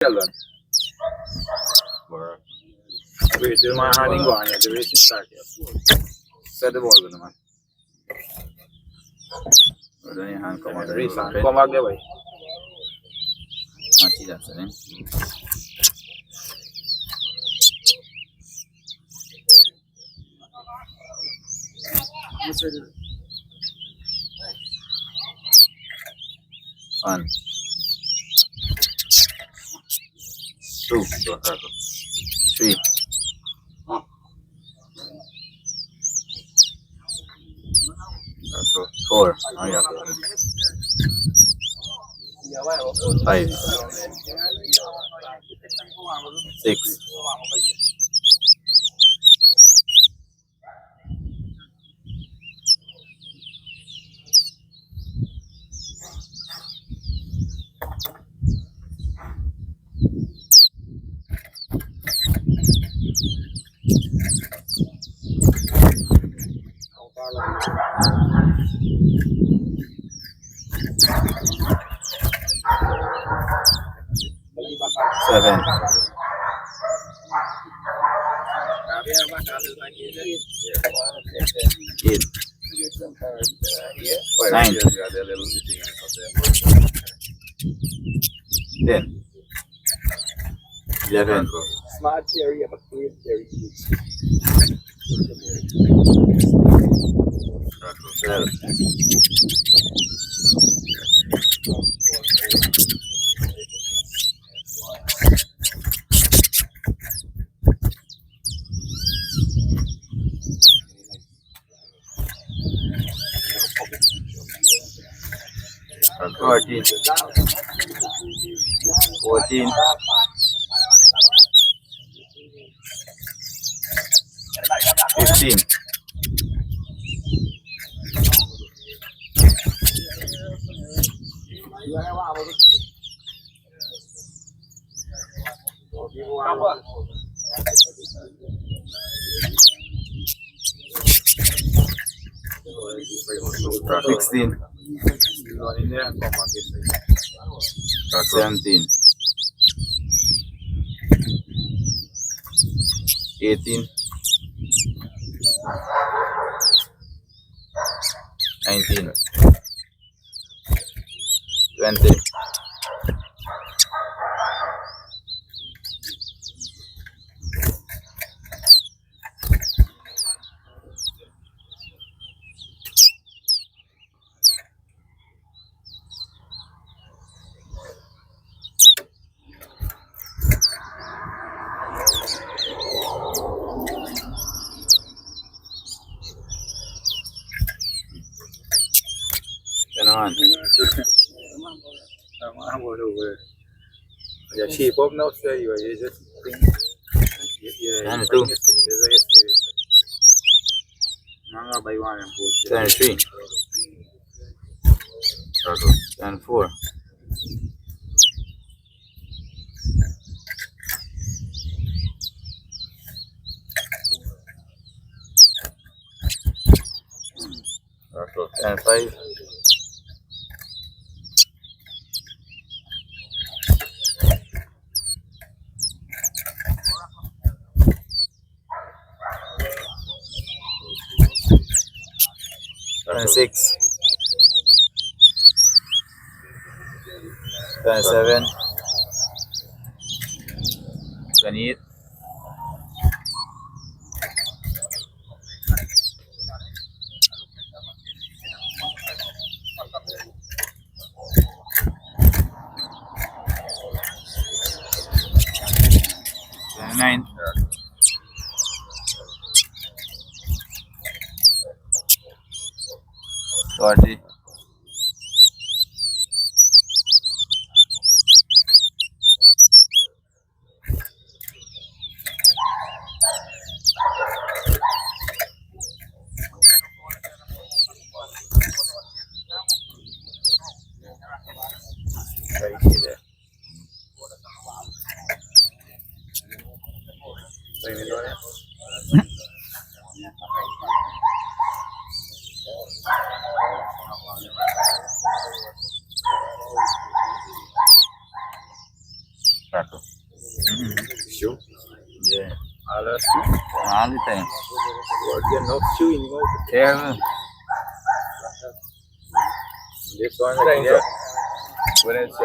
Sheldon. Wait till my hand go on here. The racing start here. Set the ball with the man. Then your hand come on the race and come back the way. See that, then. 1, 2, 3, 4, 5, 6, 7, 8, 9, 10, 11, Smart theory, but clear theory. 12, 13, 14, 15, 16, 17, 18, 19, 20, 21, Yeah, shape up now, sir. You just think. Yeah, 22, Manga by one and 23, 24, 25, 26, 27, 28, 29, 30, 4. Sure. Yeah. All the All the time. You're not shoe in mouth. Terrible. This one right here. What else?